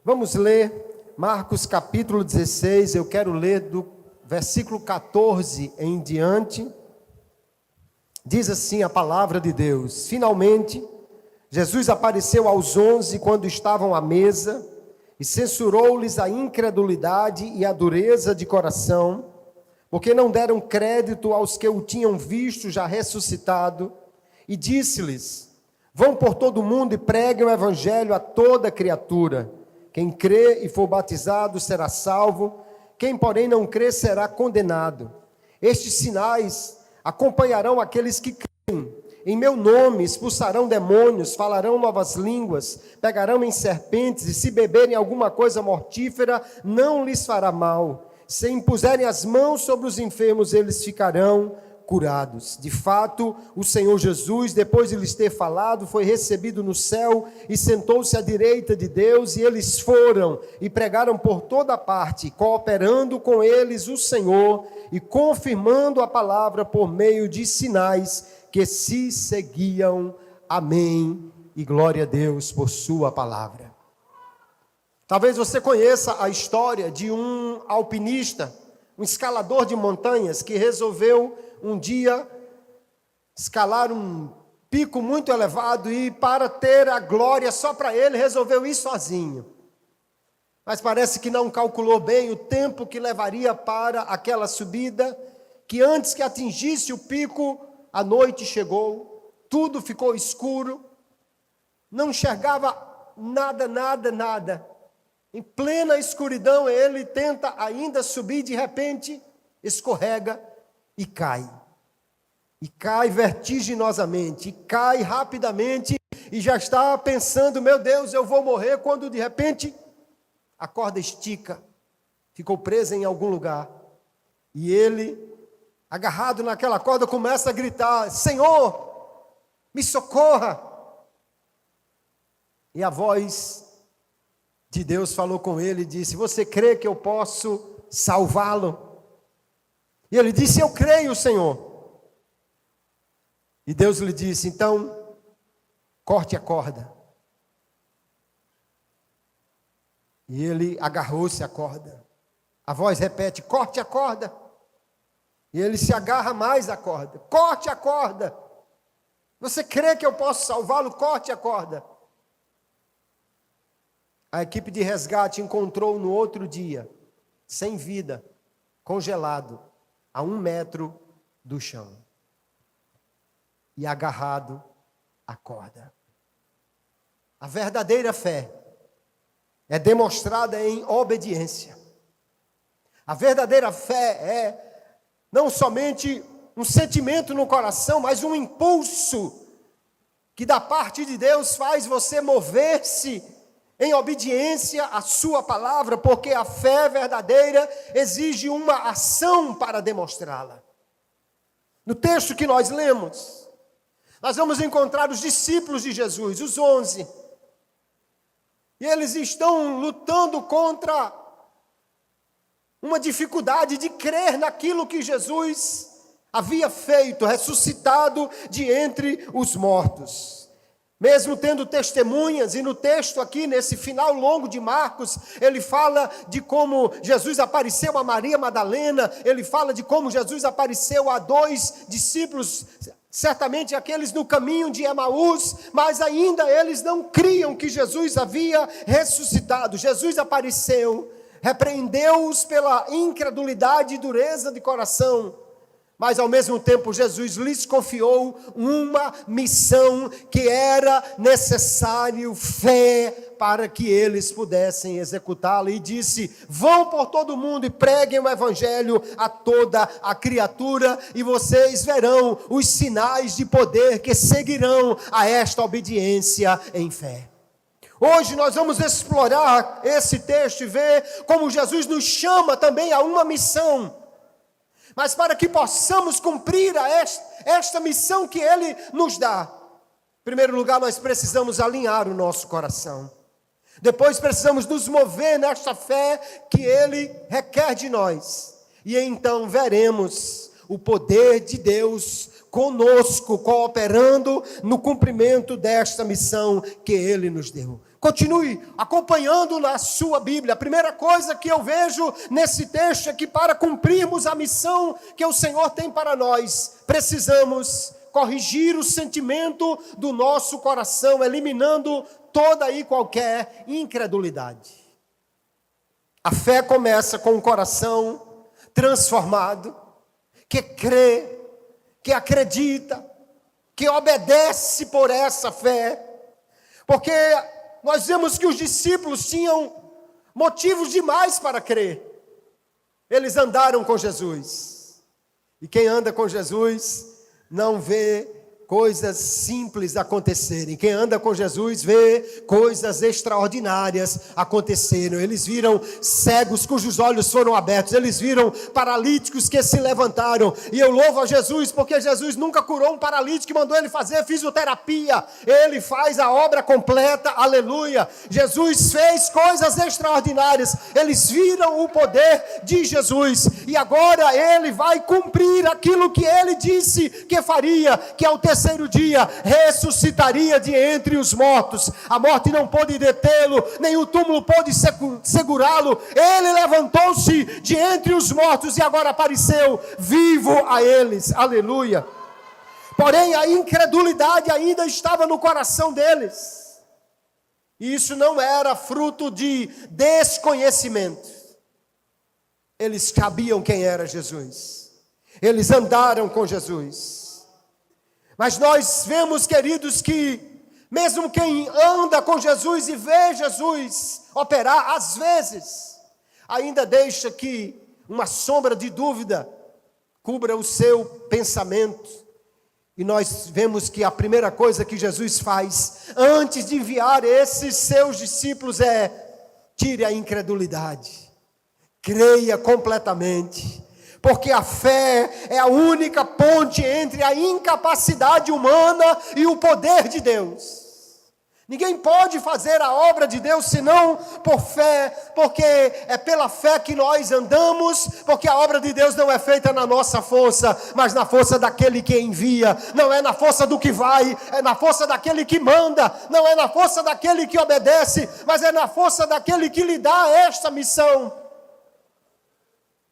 Vamos ler Marcos capítulo 16, eu quero ler do versículo 14 em diante. Diz assim a palavra de Deus: Finalmente, Jesus apareceu aos 11 quando estavam à mesa e censurou-lhes a incredulidade e a dureza de coração, porque não deram crédito aos que o tinham visto já ressuscitado, e disse-lhes: Vão por todo o mundo e preguem o evangelho a toda criatura. Quem crê e for batizado será salvo, quem porém não crê será condenado. Estes sinais acompanharão aqueles que creem. Em meu nome expulsarão demônios, falarão novas línguas, pegarão em serpentes, e se beberem alguma coisa mortífera, não lhes fará mal. Se impuserem as mãos sobre os enfermos, eles ficarão curados. De fato, o Senhor Jesus, depois de lhes ter falado, foi recebido no céu e sentou-se à direita de Deus, e eles foram e pregaram por toda parte, cooperando com eles o Senhor e confirmando a palavra por meio de sinais que se seguiam. Amém. E glória a Deus por sua palavra. Talvez você conheça a história de um alpinista, um escalador de montanhas que resolveu um dia escalar um pico muito elevado e, para ter a glória só para ele, resolveu ir sozinho. Mas parece que não calculou bem o tempo que levaria para aquela subida, que antes que atingisse o pico, a noite chegou, tudo ficou escuro, não enxergava nada. Em plena escuridão, ele tenta ainda subir, de repente, escorrega e cai. E cai vertiginosamente, e cai rapidamente, e já está pensando: meu Deus, eu vou morrer, quando de repente a corda estica, ficou presa em algum lugar. E ele, agarrado naquela corda, começa a gritar: Senhor, me socorra! E a voz de Deus falou com ele e disse: você crê que eu posso salvá-lo? E ele disse: eu creio, Senhor. E Deus lhe disse: então, corte a corda. E ele agarrou-se à corda. A voz repete: corte a corda. E ele se agarra mais à corda. Corte a corda. Você crê que eu posso salvá-lo? Corte a corda. A equipe de resgate encontrou no outro dia, sem vida, congelado, a 1 metro do chão, e agarrado à corda. A verdadeira fé é demonstrada em obediência. A verdadeira fé é não somente um sentimento no coração, mas um impulso que da parte de Deus faz você mover-se em obediência à sua palavra, porque a fé verdadeira exige uma ação para demonstrá-la. No texto que nós lemos, nós vamos encontrar os discípulos de Jesus, os 11. E eles estão lutando contra uma dificuldade de crer naquilo que Jesus havia feito, ressuscitado de entre os mortos. Mesmo tendo testemunhas, e no texto aqui, nesse final longo de Marcos, ele fala de como Jesus apareceu a Maria Madalena, ele fala de como Jesus apareceu a 2 discípulos, certamente aqueles no caminho de Emaús, mas ainda eles não criam que Jesus havia ressuscitado. Jesus apareceu, repreendeu-os pela incredulidade e dureza de coração, mas ao mesmo tempo Jesus lhes confiou uma missão que era necessário fé para que eles pudessem executá-la, e disse: vão por todo mundo e preguem o evangelho a toda a criatura, e vocês verão os sinais de poder que seguirão a esta obediência em fé. Hoje nós vamos explorar esse texto e ver como Jesus nos chama também a uma missão. Mas para que possamos cumprir esta missão que Ele nos dá, em primeiro lugar nós precisamos alinhar o nosso coração. Depois precisamos nos mover nesta fé que Ele requer de nós. E então veremos o poder de Deus conosco, cooperando no cumprimento desta missão que Ele nos deu. Continue acompanhando na sua Bíblia. A primeira coisa que eu vejo nesse texto é que para cumprirmos a missão que o Senhor tem para nós, precisamos corrigir o sentimento do nosso coração, eliminando toda e qualquer incredulidade. A fé começa com um coração transformado, que crê, que acredita, que obedece por essa fé, porque nós vemos que os discípulos tinham motivos demais para crer. Eles andaram com Jesus. E quem anda com Jesus não vê coisas simples acontecerem. Quem anda com Jesus vê coisas extraordinárias acontecerem. Eles viram cegos cujos olhos foram abertos. Eles viram paralíticos que se levantaram. E eu louvo a Jesus porque Jesus nunca curou um paralítico e mandou ele fazer fisioterapia. Ele faz a obra completa. Aleluia. Jesus fez coisas extraordinárias. Eles viram o poder de Jesus. E agora ele vai cumprir aquilo que ele disse que faria, que ao terceiro dia ressuscitaria de entre os mortos. A morte não pôde detê-lo, nem o túmulo pôde segurá-lo. Ele levantou-se de entre os mortos e agora apareceu vivo a eles. Aleluia. Porém a incredulidade ainda estava no coração deles. E isso não era fruto de desconhecimento. Eles sabiam quem era Jesus. Eles andaram com Jesus. Mas nós vemos, queridos, que mesmo quem anda com Jesus e vê Jesus operar, às vezes, ainda deixa que uma sombra de dúvida cubra o seu pensamento. E nós vemos que a primeira coisa que Jesus faz, antes de enviar esses seus discípulos, é: tire a incredulidade, creia completamente. Porque a fé é a única ponte entre a incapacidade humana e o poder de Deus. Ninguém pode fazer a obra de Deus senão por fé, porque é pela fé que nós andamos, porque a obra de Deus não é feita na nossa força, mas na força daquele que envia. Não é na força do que vai, é na força daquele que manda. Não é na força daquele que obedece, mas é na força daquele que lhe dá esta missão.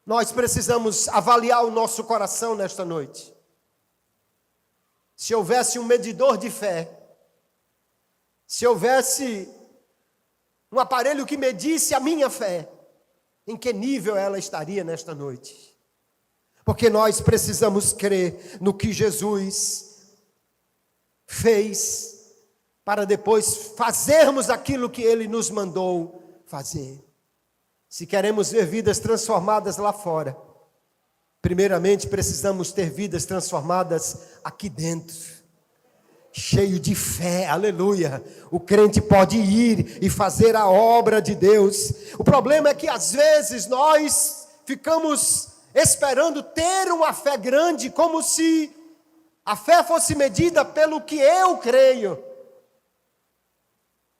Nós precisamos avaliar o nosso coração nesta noite. Se houvesse um medidor de fé, se houvesse um aparelho que medisse a minha fé, em que nível ela estaria nesta noite? Porque nós precisamos crer no que Jesus fez, para depois fazermos aquilo que Ele nos mandou fazer. Se queremos ver vidas transformadas lá fora, primeiramente precisamos ter vidas transformadas aqui dentro, cheio de fé, aleluia. O crente pode ir e fazer a obra de Deus. O problema é que às vezes nós ficamos esperando ter uma fé grande, como se a fé fosse medida pelo que eu creio.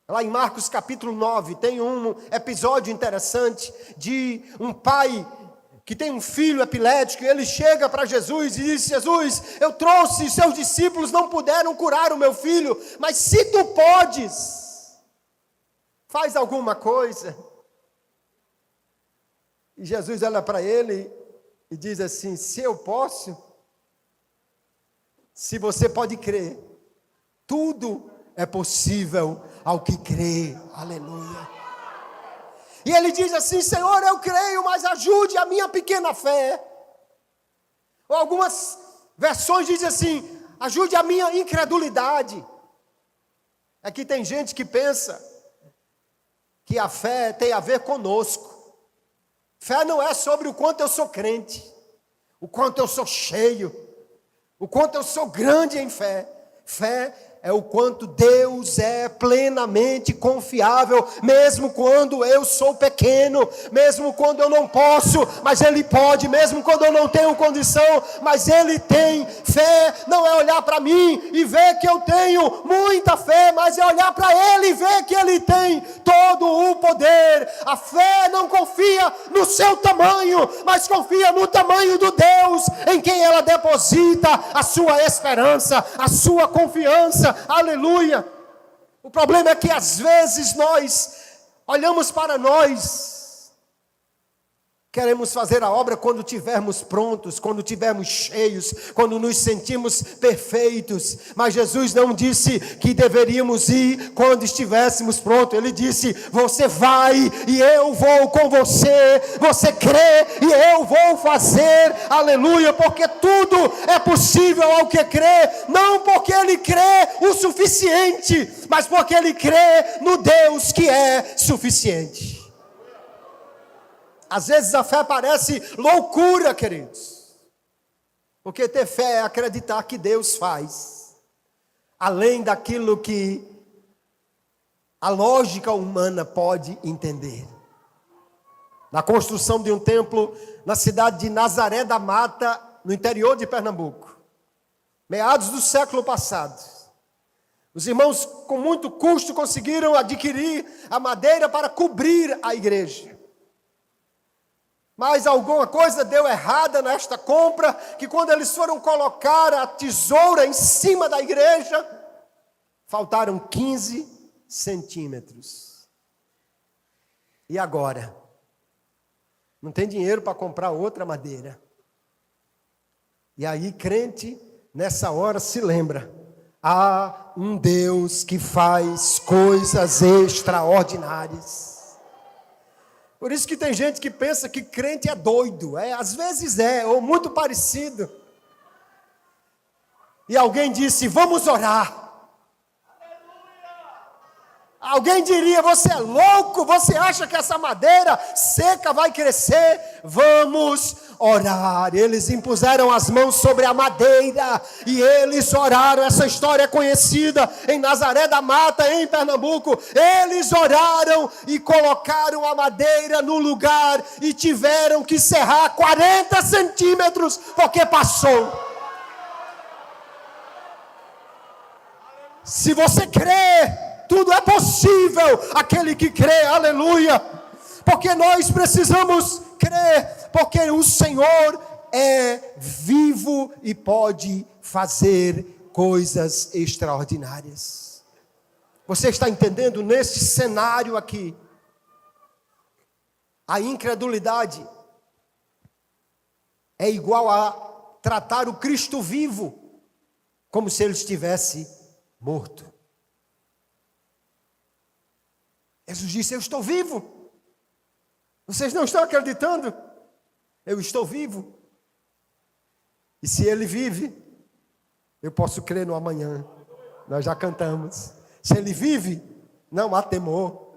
Lá em Marcos capítulo 9, tem um episódio interessante de um pai que tem um filho epilético, e ele chega para Jesus e diz: Jesus, eu trouxe, seus discípulos não puderam curar o meu filho, mas se tu podes, faz alguma coisa. E Jesus olha para ele e diz assim: se eu posso, se você pode crer, tudo é possível ao que crê. Aleluia. E ele diz assim: Senhor, eu creio, mas ajude a minha pequena fé. Ou algumas versões dizem assim: ajude a minha incredulidade. Aqui tem gente que pensa que a fé tem a ver conosco. Fé não é sobre o quanto eu sou crente, o quanto eu sou cheio, o quanto eu sou grande em fé. Fé é o quanto Deus é plenamente confiável, mesmo quando eu sou pequeno, mesmo quando eu não posso, mas Ele pode, mesmo quando eu não tenho condição, mas Ele tem. Fé não é olhar para mim e ver que eu tenho muita fé, mas é olhar para Ele e ver que Ele tem todo o poder. A fé não confia no seu tamanho, mas confia no tamanho do Deus em quem ela deposita a sua esperança, a sua confiança. Aleluia. O problema é que às vezes nós olhamos para nós, queremos fazer a obra quando tivermos prontos, quando tivermos cheios, quando nos sentimos perfeitos. Mas Jesus não disse que deveríamos ir quando estivéssemos prontos. Ele disse: você vai e eu vou com você. Você crê e eu vou fazer. Aleluia, porque tudo é possível ao que crê. Não porque ele crê o suficiente, mas porque ele crê no Deus que é suficiente. Às vezes a fé parece loucura, queridos. Porque ter fé é acreditar que Deus faz além daquilo que a lógica humana pode entender. Na construção de um templo na cidade de Nazaré da Mata, no interior de Pernambuco, meados do século passado, os irmãos com muito custo conseguiram adquirir a madeira para cobrir a igreja. Mas alguma coisa deu errada nesta compra, que quando eles foram colocar a tesoura em cima da igreja, faltaram 15 centímetros. E agora? Não tem dinheiro para comprar outra madeira. E aí, crente, nessa hora se lembra: há um Deus que faz coisas extraordinárias. Por isso que tem gente que pensa que crente é doido. Às vezes ou muito parecido. E alguém disse: vamos orar. Alguém diria: você é louco? Você acha que essa madeira seca vai crescer? Vamos orar. Eles impuseram as mãos sobre a madeira e eles oraram. Essa história é conhecida em Nazaré da Mata, em Pernambuco. Eles oraram e colocaram a madeira no lugar e tiveram que serrar 40 centímetros porque passou. Se você crê, tudo é possível aquele que crê, aleluia. Porque nós precisamos crer, porque o Senhor é vivo e pode fazer coisas extraordinárias. Você está entendendo nesse cenário aqui? A incredulidade é igual a tratar o Cristo vivo como se ele estivesse morto. Jesus disse: eu estou vivo. Vocês não estão acreditando? Eu estou vivo. E se ele vive, eu posso crer no amanhã. Nós já cantamos. Se ele vive, não há temor.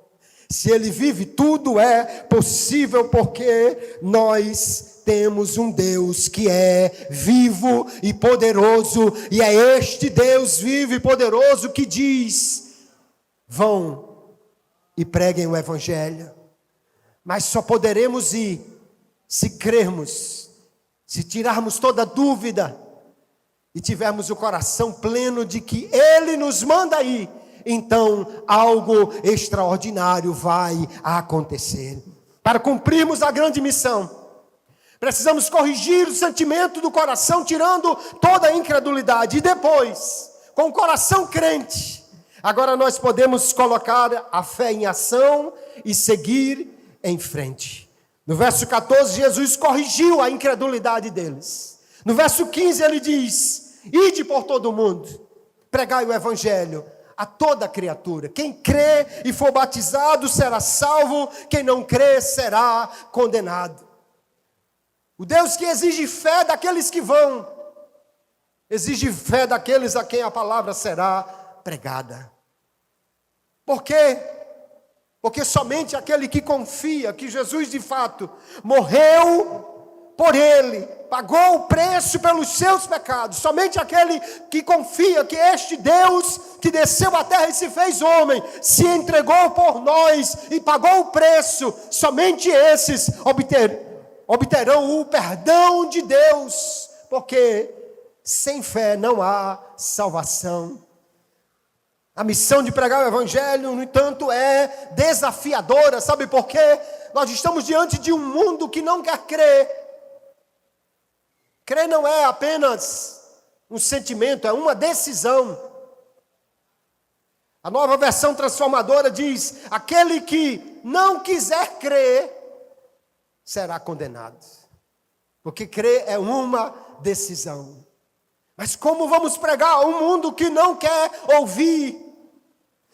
Se ele vive, tudo é possível, porque nós temos um Deus que é vivo e poderoso. E é este Deus vivo e poderoso que diz: vão e preguem o Evangelho. Mas só poderemos ir se crermos, se tirarmos toda dúvida e tivermos o coração pleno de que Ele nos manda ir. Então algo extraordinário vai acontecer. Para cumprirmos a grande missão, precisamos corrigir o sentimento do coração, tirando toda a incredulidade. E depois, com o coração crente, agora nós podemos colocar a fé em ação e seguir em frente. No verso 14, Jesus corrigiu a incredulidade deles. No verso 15 ele diz: ide por todo o mundo, pregai o Evangelho a toda criatura. Quem crê e for batizado será salvo, quem não crê será condenado. O Deus que exige fé daqueles que vão, exige fé daqueles a quem a palavra será pregada. Por quê? Porque somente aquele que confia que Jesus de fato morreu por ele, pagou o preço pelos seus pecados, somente aquele que confia que este Deus que desceu à terra e se fez homem, se entregou por nós e pagou o preço, somente esses obterão o perdão de Deus, porque sem fé não há salvação. A missão de pregar o Evangelho, no entanto, é desafiadora. Sabe por quê? Nós estamos diante de um mundo que não quer crer. Crer não é apenas um sentimento, é uma decisão. A Nova Versão Transformadora diz: aquele que não quiser crer, será condenado. Porque crer é uma decisão. Mas como vamos pregar a um mundo que não quer ouvir?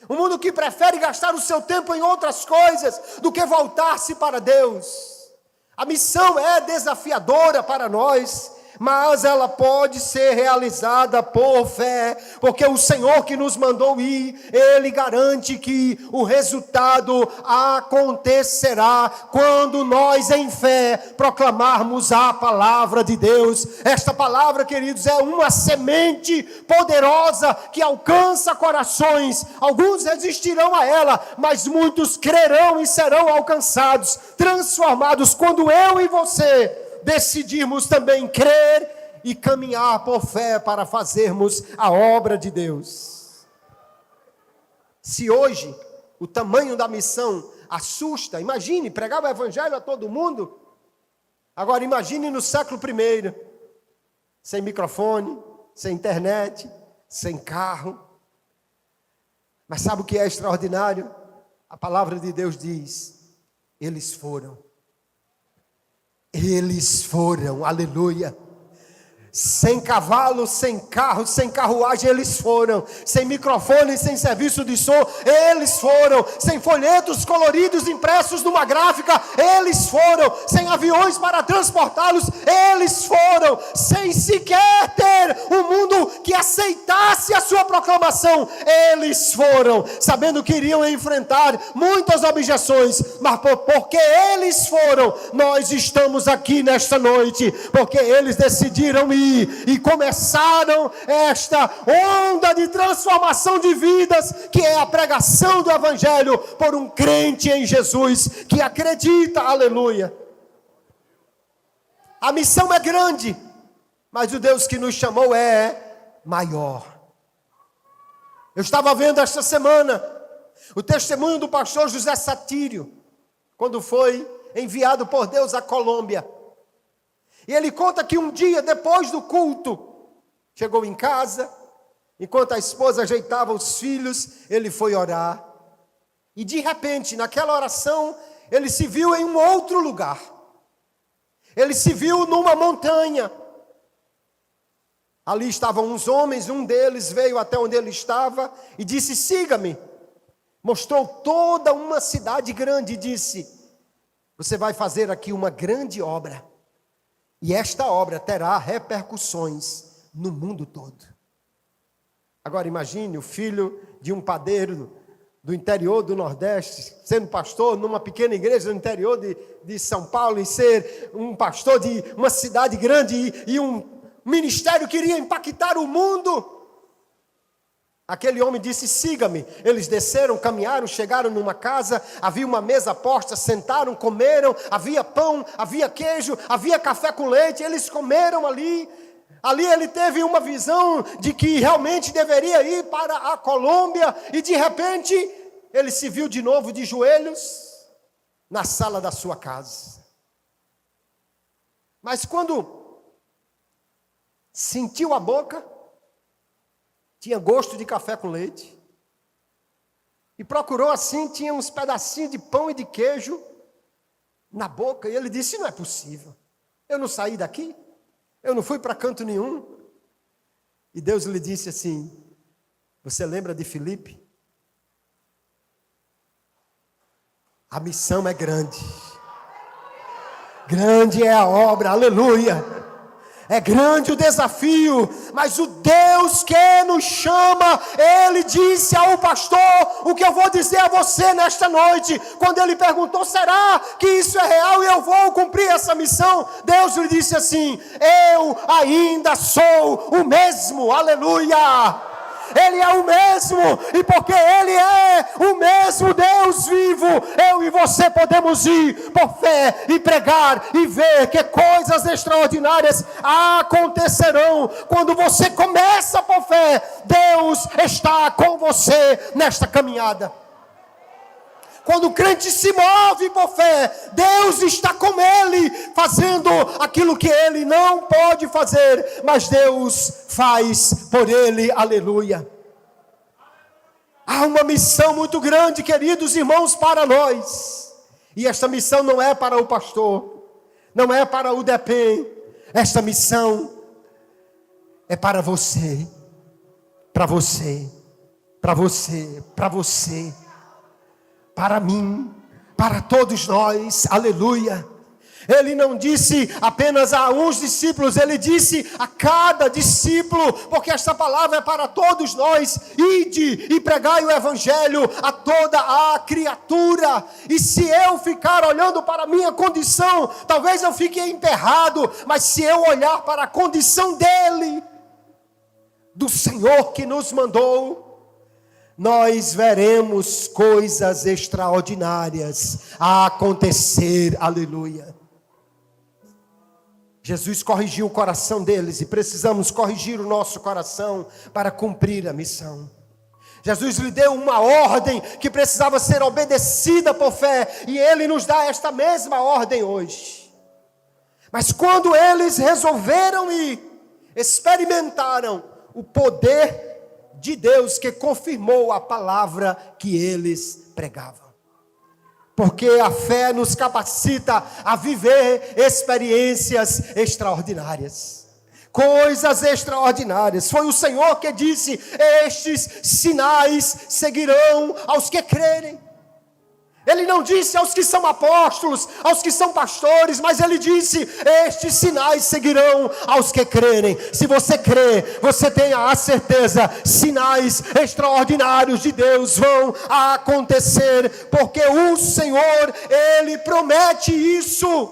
Um mundo que prefere gastar o seu tempo em outras coisas do que voltar-se para Deus. A missão é desafiadora para nós, mas ela pode ser realizada por fé, porque o Senhor que nos mandou ir, Ele garante que o resultado acontecerá quando nós em fé proclamarmos a palavra de Deus. Esta palavra, queridos, é uma semente poderosa que alcança corações. Alguns resistirão a ela, mas muitos crerão e serão alcançados, transformados, quando eu e você decidirmos também crer e caminhar por fé para fazermos a obra de Deus. Se hoje o tamanho da missão assusta, imagine pregar o evangelho a todo mundo. Agora imagine no século I, sem microfone, sem internet, sem carro. Mas sabe o que é extraordinário? A palavra de Deus diz: eles foram, aleluia. Sem cavalo, sem carro, sem carruagem, eles foram. Sem microfone, sem serviço de som, eles foram. Sem folhetos coloridos impressos numa gráfica, eles foram. Sem aviões para transportá-los, eles foram. Sem sequer ter um mundo que aceitasse a sua proclamação, eles foram. Sabendo que iriam enfrentar muitas objeções, mas porque eles foram, nós estamos aqui nesta noite. Porque eles decidiram ir e começaram esta onda de transformação de vidas, que é a pregação do evangelho por um crente em Jesus que acredita, aleluia. A missão é grande, mas o Deus que nos chamou é maior. Eu estava vendo esta semana o testemunho do pastor José Satírio, quando foi enviado por Deus à Colômbia. E ele conta que um dia, depois do culto, chegou em casa, enquanto a esposa ajeitava os filhos, ele foi orar. E de repente, naquela oração, ele se viu em um outro lugar. Ele se viu numa montanha. Ali estavam uns homens, um deles veio até onde ele estava e disse: siga-me. Mostrou toda uma cidade grande e disse: você vai fazer aqui uma grande obra. E esta obra terá repercussões no mundo todo. Agora imagine o filho de um padeiro do interior do Nordeste, sendo pastor numa pequena igreja no interior de São Paulo, e ser um pastor de uma cidade grande e um ministério que iria impactar o mundo. Aquele homem disse: siga-me. Eles desceram, caminharam, chegaram numa casa, havia uma mesa posta, sentaram, comeram, havia pão, havia queijo, havia café com leite, eles comeram ali. Ali ele teve uma visão de que realmente deveria ir para a Colômbia, e de repente ele se viu de novo de joelhos na sala da sua casa. Mas quando sentiu a boca, tinha gosto de café com leite. E procurou assim, tinha uns pedacinhos de pão e de queijo na boca. E ele disse: não é possível. Eu não saí daqui. Eu não fui para canto nenhum. E Deus lhe disse assim: você lembra de Filipe? A missão é grande. Grande é a obra, aleluia. É grande o desafio, mas o Deus que nos chama, Ele disse ao pastor o que eu vou dizer a você nesta noite. Quando ele perguntou: será que isso é real e eu vou cumprir essa missão? Deus lhe disse assim: eu ainda sou o mesmo, aleluia. Ele é o mesmo, e porque Ele é o mesmo Deus vivo, eu e você podemos ir por fé e pregar e ver que coisas extraordinárias acontecerão. Quando você começa por fé, Deus está com você nesta caminhada. Quando o crente se move por fé, Deus está com ele, fazendo aquilo que ele não pode fazer, mas Deus faz por ele, aleluia. Há uma missão muito grande, queridos irmãos, para nós. E esta missão não é para o pastor, não é para o DEPEN. Esta missão é para você, para você, para você, para você, para mim, para todos nós. Aleluia. Ele não disse apenas a uns discípulos, ele disse a cada discípulo, porque esta palavra é para todos nós. Ide e pregai o evangelho a toda a criatura. E se eu ficar olhando para a minha condição, talvez eu fique emperrado, mas se eu olhar para a condição dele, do Senhor que nos mandou, nós veremos coisas extraordinárias a acontecer. Aleluia. Jesus corrigiu o coração deles e precisamos corrigir o nosso coração para cumprir a missão. Jesus lhe deu uma ordem que precisava ser obedecida por fé, e Ele nos dá esta mesma ordem hoje. Mas quando eles resolveram ir, experimentaram o poder de Deus que confirmou a palavra que eles pregavam. Porque a fé nos capacita a viver experiências extraordinárias. Coisas extraordinárias. Foi o Senhor que disse: estes sinais seguirão aos que crerem. Ele não disse aos que são apóstolos, aos que são pastores, mas ele disse: estes sinais seguirão aos que crerem. Se você crê, você tenha a certeza, sinais extraordinários de Deus vão acontecer, porque o Senhor, Ele promete isso.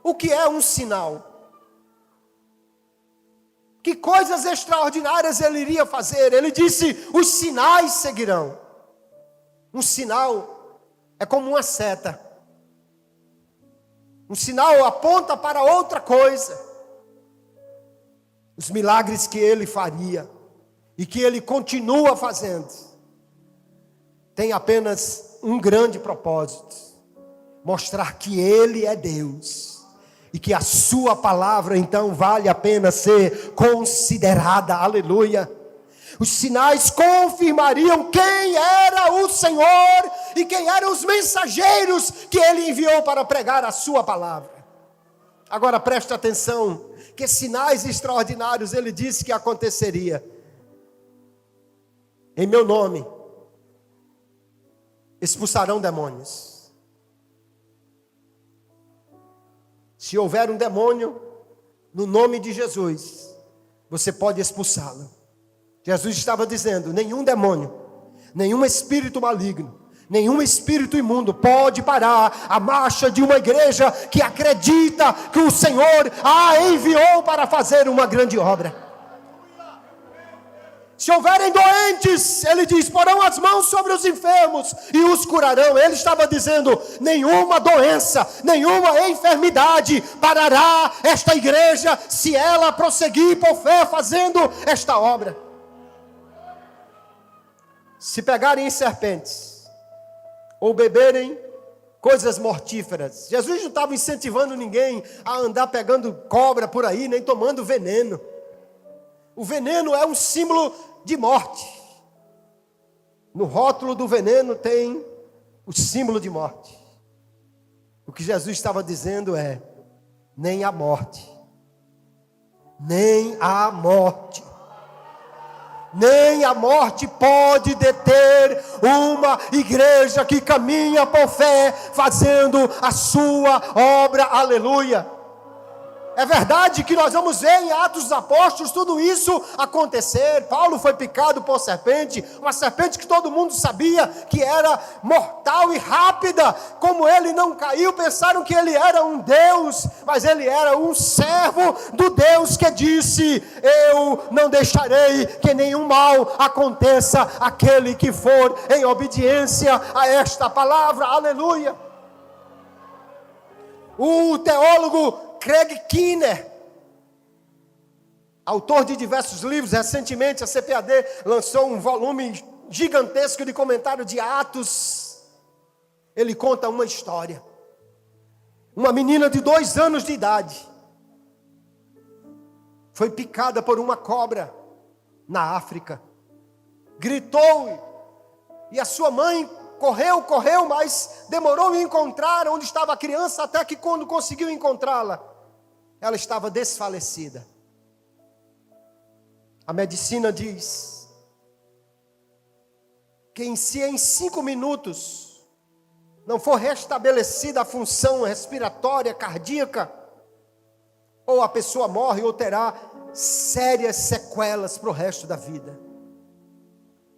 O que é um sinal? Que coisas extraordinárias Ele iria fazer? Ele disse: os sinais seguirão. Um sinal é como uma seta. Um sinal aponta para outra coisa. Os milagres que Ele faria e que Ele continua fazendo tem apenas um grande propósito: mostrar que Ele é Deus e que a sua palavra então vale a pena ser considerada. Aleluia. Os sinais confirmariam quem era o Senhor e quem eram os mensageiros que Ele enviou para pregar a sua palavra. Agora preste atenção, que sinais extraordinários Ele disse que aconteceria. Em meu nome expulsarão demônios. Se houver um demônio, no nome de Jesus, você pode expulsá-lo. Jesus estava dizendo: nenhum demônio, nenhum espírito maligno, nenhum espírito imundo pode parar a marcha de uma igreja que acredita que o Senhor a enviou para fazer uma grande obra. Se houverem doentes, Ele diz, porão as mãos sobre os enfermos e os curarão. Ele estava dizendo: nenhuma doença, nenhuma enfermidade parará esta igreja se ela prosseguir por fé fazendo esta obra. Se pegarem serpentes ou beberem coisas mortíferas. Jesus não estava incentivando ninguém a andar pegando cobra por aí, nem tomando veneno. O veneno é um símbolo de morte. No rótulo do veneno tem o símbolo de morte. O que Jesus estava dizendo é: nem a morte, nem a morte, nem a morte pode deter uma igreja que caminha por fé, fazendo a sua obra. Aleluia. É verdade que nós vamos ver em Atos dos Apóstolos tudo isso acontecer. Paulo foi picado por serpente, uma serpente que todo mundo sabia que era mortal e rápida. Como ele não caiu, pensaram que ele era um Deus, mas ele era um servo do Deus que disse: eu não deixarei que nenhum mal aconteça àquele que for em obediência a esta palavra. Aleluia. O teólogo Craig Keener, autor de diversos livros, recentemente a CPAD lançou um volume gigantesco de comentário de Atos. Ele conta uma história. Uma menina de 2 anos de idade foi picada por uma cobra na África. gritou, e a sua mãe correu, mas demorou em encontrar onde estava a criança, até que quando conseguiu encontrá-la, ela estava desfalecida. A medicina diz que se em 5 minutos não for restabelecida a função respiratória, cardíaca, ou a pessoa morre ou terá sérias sequelas para o resto da vida.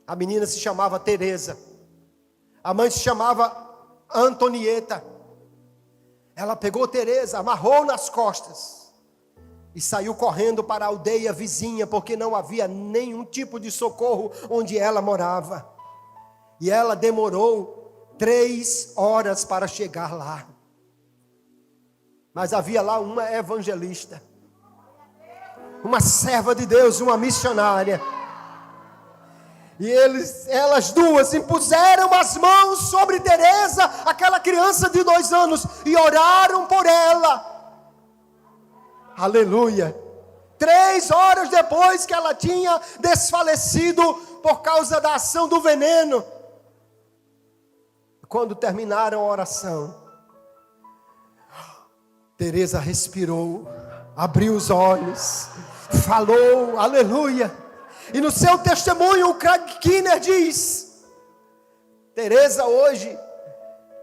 A menina se chamava Teresa, a mãe se chamava Antonieta. Ela pegou Teresa, amarrou nas costas e saiu correndo para a aldeia vizinha, porque não havia nenhum tipo de socorro onde ela morava. E ela demorou 3 horas para chegar lá. Mas havia lá uma evangelista, uma serva de Deus, uma missionária. E elas duas impuseram as mãos sobre Teresa, aquela criança de 2 anos, e oraram por ela. Aleluia. 3 horas depois que ela tinha desfalecido por causa da ação do veneno. Quando terminaram a oração, Teresa respirou, abriu os olhos, falou, aleluia. E no seu testemunho, o Craig Kinner diz: Teresa hoje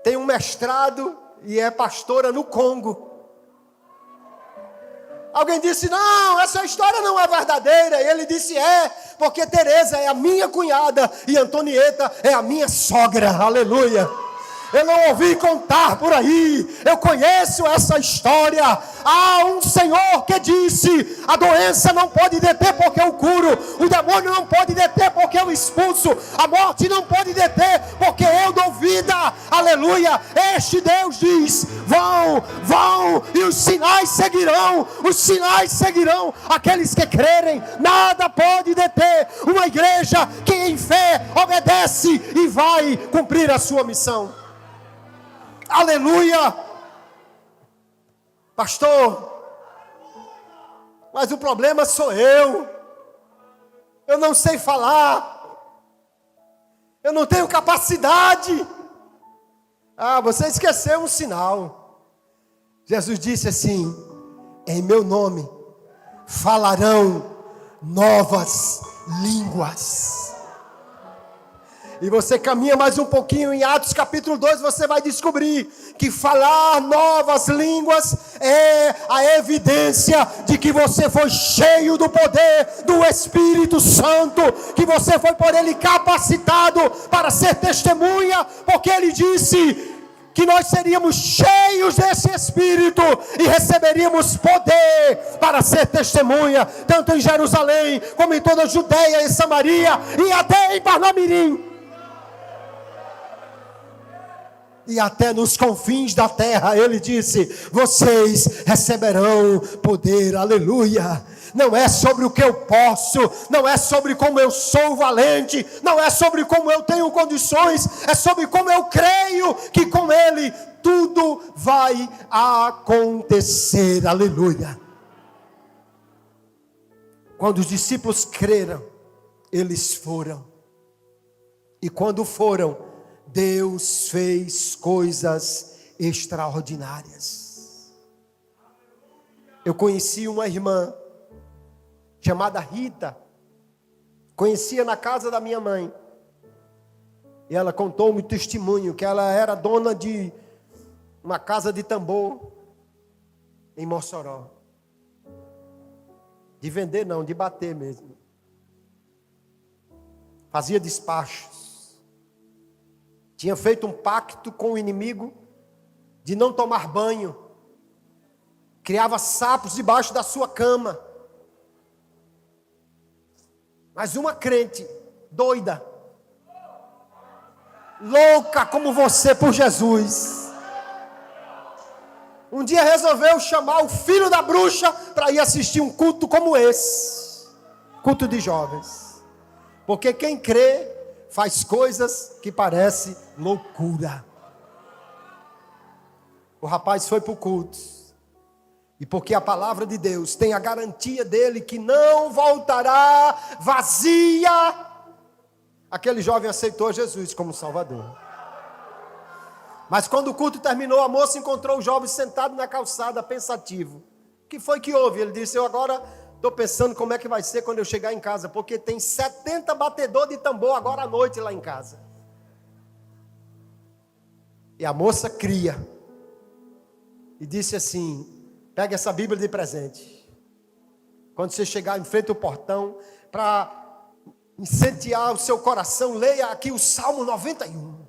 tem um mestrado e é pastora no Congo. Alguém disse: não, essa história não é verdadeira. E ele disse: é, porque Teresa é a minha cunhada e Antonieta é a minha sogra. Aleluia. Eu não ouvi contar por aí, eu conheço essa história. Há um Senhor que disse: a doença não pode deter porque eu curo, o demônio não pode deter porque eu expulso, a morte não pode deter porque eu dou vida. Aleluia. Este Deus diz: vão, e os sinais seguirão aqueles que crerem. Nada pode deter uma igreja que em fé obedece e vai cumprir a sua missão. Aleluia. Pastor, mas o problema sou eu não sei falar, eu não tenho capacidade. Você esqueceu um sinal. Jesus disse assim: em meu nome falarão novas línguas. E você caminha mais um pouquinho em Atos capítulo 2, você vai descobrir que falar novas línguas é a evidência de que você foi cheio do poder do Espírito Santo, que você foi por ele capacitado para ser testemunha, porque ele disse que nós seríamos cheios desse Espírito e receberíamos poder para ser testemunha, tanto em Jerusalém, como em toda a Judeia e Samaria, e até em Parnamirim. E até nos confins da terra, ele disse: vocês receberão poder. Aleluia. Não é sobre o que eu posso, não é sobre como eu sou valente, não é sobre como eu tenho condições, é sobre como eu creio que com ele tudo vai acontecer. Aleluia. Quando os discípulos creram, eles foram. E quando foram, Deus fez coisas extraordinárias. Eu conheci uma irmã chamada Rita, conhecia na casa da minha mãe, e ela contou-me testemunho que ela era dona de uma casa de tambor em Mossoró. De vender não, de bater mesmo. Fazia despachos. Tinha feito um pacto com o inimigo de não tomar banho. Criava sapos debaixo da sua cama. Mas uma crente doida, louca como você por Jesus, um dia resolveu chamar o filho da bruxa para ir assistir um culto como esse, culto de jovens. Porque quem crê faz coisas que parecem loucura. O rapaz foi para o culto. E porque a palavra de Deus tem a garantia dele que não voltará vazia, aquele jovem aceitou Jesus como Salvador. Mas quando o culto terminou, a moça encontrou o jovem sentado na calçada, pensativo. O que foi que houve? Ele disse: eu agora estou pensando como é que vai ser quando eu chegar em casa, porque tem 70 batedores de tambor agora à noite lá em casa. E a moça cria. E disse assim: pega essa Bíblia de presente. Quando você chegar em frente ao portão, para incendiar o seu coração, leia aqui o Salmo 91.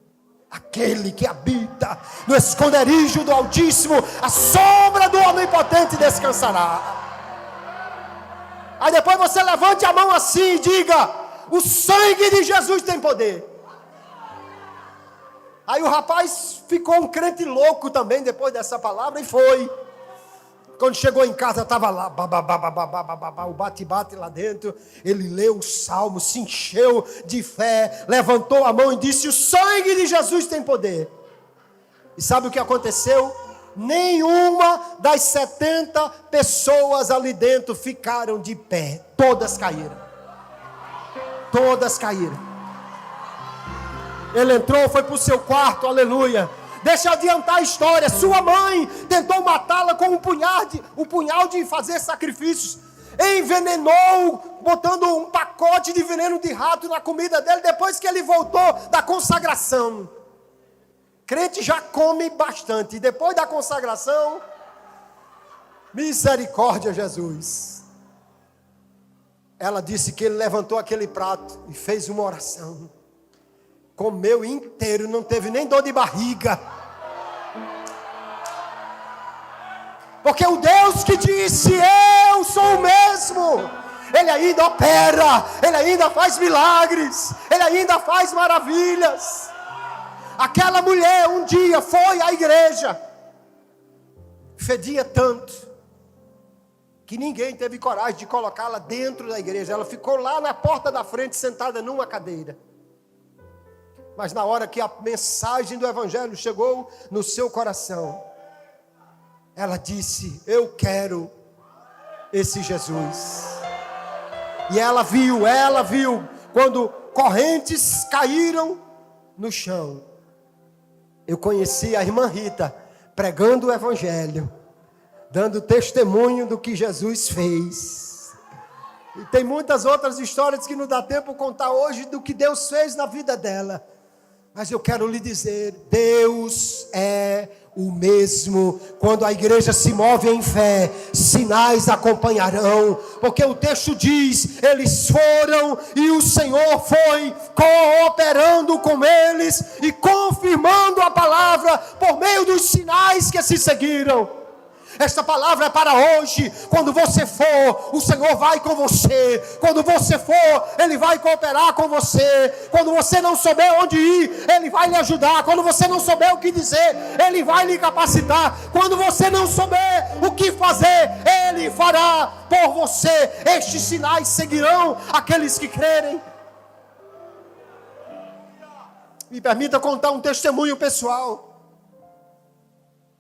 Aquele que habita no esconderijo do Altíssimo, a sombra do Onipotente descansará. Aí depois você levante a mão assim e diga: o sangue de Jesus tem poder. Aí o rapaz ficou um crente louco também depois dessa palavra e foi. Quando chegou em casa, estava lá, o bate-bate lá dentro. Ele leu o salmo, se encheu de fé, levantou a mão e disse: o sangue de Jesus tem poder. E sabe o que aconteceu? Nenhuma das 70 pessoas ali dentro ficaram de pé. Todas caíram. Todas caíram. Ele entrou, foi para o seu quarto, aleluia. Deixa eu adiantar a história. Sua mãe tentou matá-la com um punhal de fazer sacrifícios. Envenenou, botando um pacote de veneno de rato na comida dele, depois que ele voltou da consagração. Crente já come bastante. E depois da consagração, misericórdia, Jesus. Ela disse que ele levantou aquele prato e fez uma oração. Comeu inteiro, não teve nem dor de barriga. Porque o Deus que disse: eu sou o mesmo, Ele ainda opera, Ele ainda faz milagres, Ele ainda faz maravilhas. Aquela mulher um dia foi à igreja, fedia tanto, que ninguém teve coragem de colocá-la dentro da igreja. Ela ficou lá na porta da frente, sentada numa cadeira. Mas na hora que a mensagem do Evangelho chegou no seu coração, ela disse: eu quero esse Jesus. E ela viu, quando correntes caíram no chão. Eu conheci a irmã Rita, pregando o Evangelho, dando testemunho do que Jesus fez. E tem muitas outras histórias que não dá tempo de contar hoje do que Deus fez na vida dela. Mas eu quero lhe dizer, Deus é o mesmo. Quando a igreja se move em fé, sinais acompanharão. Porque o texto diz: eles foram e o Senhor foi cooperando com eles e confirmando a palavra por meio dos sinais que se seguiram. Esta palavra é para hoje. Quando você for, o Senhor vai com você. Quando você for, Ele vai cooperar com você. Quando você não souber onde ir, Ele vai lhe ajudar. Quando você não souber o que dizer, Ele vai lhe capacitar. Quando você não souber o que fazer, Ele fará por você. Estes sinais seguirão aqueles que crerem. Me permita contar um testemunho pessoal.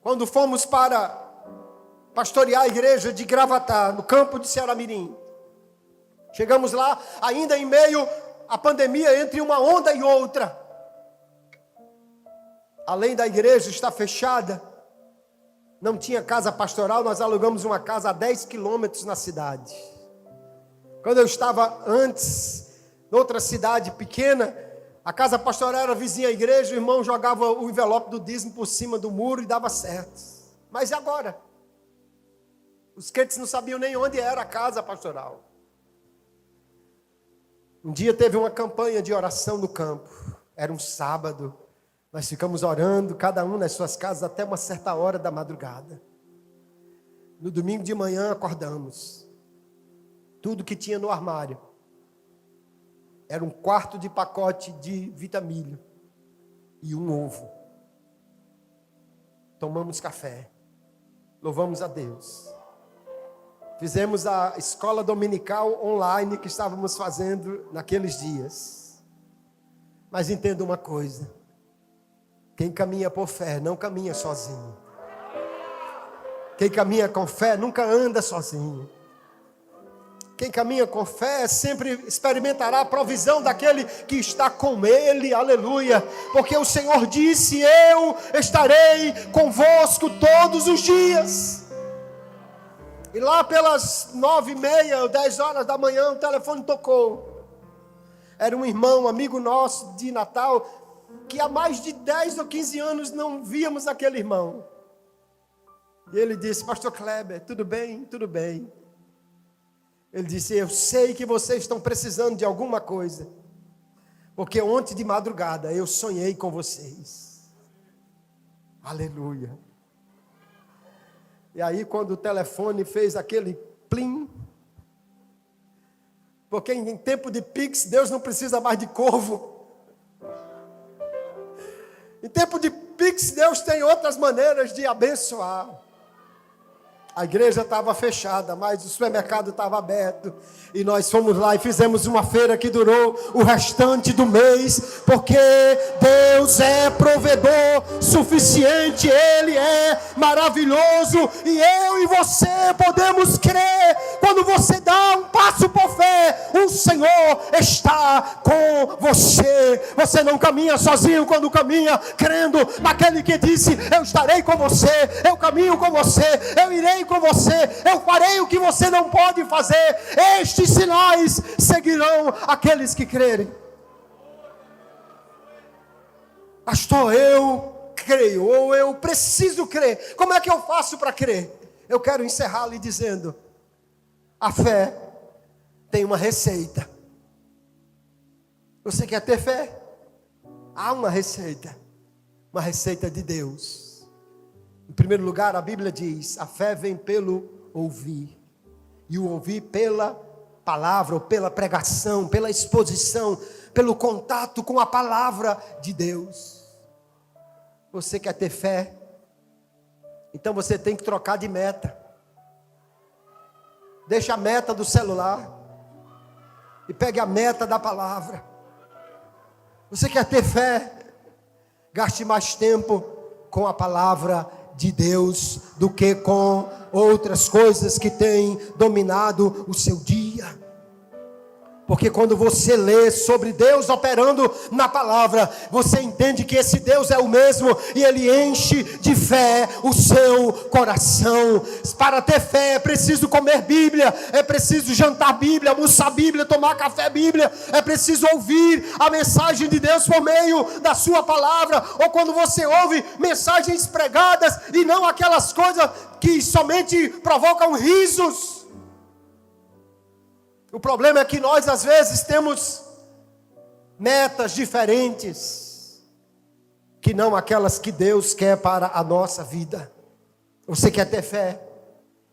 Quando fomos para pastorear a igreja de Gravatá, no campo de Ceará-Mirim. Chegamos lá, ainda em meio à pandemia, entre uma onda e outra. Além da igreja estar fechada, não tinha casa pastoral, nós alugamos uma casa a 10 quilômetros na cidade. Quando eu estava antes, em outra cidade pequena, a casa pastoral era vizinha à igreja, o irmão jogava o envelope do dízimo por cima do muro e dava certo. Mas e agora? Os crentes não sabiam nem onde era a casa pastoral. Um dia teve uma campanha de oração no campo. Era um sábado. Nós ficamos orando, cada um nas suas casas, até uma certa hora da madrugada. No domingo de manhã acordamos. Tudo que tinha no armário era um quarto de pacote de vitamilho e um ovo. Tomamos café. Louvamos a Deus. Fizemos a escola dominical online que estávamos fazendo naqueles dias. Mas entenda uma coisa: quem caminha por fé não caminha sozinho. Quem caminha com fé nunca anda sozinho. Quem caminha com fé sempre experimentará a provisão daquele que está com ele, aleluia, porque o Senhor disse: eu estarei convosco todos os dias. E lá pelas 9h30 ou 10 horas da manhã, o telefone tocou. Era um irmão, amigo nosso de Natal, que há mais de 10 ou 15 anos não víamos aquele irmão. E ele disse: pastor Kleber, tudo bem? Tudo bem. Ele disse: eu sei que vocês estão precisando de alguma coisa, porque ontem de madrugada eu sonhei com vocês. Aleluia. E aí quando o telefone fez aquele plim, porque em tempo de Pix Deus não precisa mais de corvo. Em tempo de Pix Deus tem outras maneiras de abençoar. A igreja estava fechada, mas o supermercado estava aberto. E nós fomos lá e fizemos uma feira que durou o restante do mês. Porque Deus é provedor suficiente. Ele é maravilhoso. E eu e você podemos crer. Quando você dá um passo por fé, o Senhor está com você. Você não caminha sozinho quando caminha crendo naquele que disse: eu estarei com você, eu caminho com você, eu irei com você, eu farei o que você não pode fazer. Estes sinais seguirão aqueles que crerem. Pastor, eu creio, ou eu preciso crer. Como é que eu faço para crer? Eu quero encerrar lhe dizendo: a fé tem uma receita. Você quer ter fé? Há uma receita de Deus. Em primeiro lugar, a Bíblia diz: a fé vem pelo ouvir, e o ouvir pela palavra, ou pela pregação, pela exposição, pelo contato com a palavra de Deus. Você quer ter fé? Então você tem que trocar de meta. Deixa a meta do celular e pegue a meta da palavra. Você quer ter fé? Gaste mais tempo com a palavra de Deus do que com outras coisas que têm dominado o seu dia. Porque quando você lê sobre Deus operando na palavra, você entende que esse Deus é o mesmo e Ele enche de fé o seu coração. Para ter fé é preciso comer Bíblia, é preciso jantar Bíblia, almoçar Bíblia, tomar café Bíblia, é preciso ouvir a mensagem de Deus por meio da sua palavra, ou quando você ouve mensagens pregadas e não aquelas coisas que somente provocam risos. O problema é que nós às vezes temos metas diferentes, que não aquelas que Deus quer para a nossa vida. Você quer ter fé?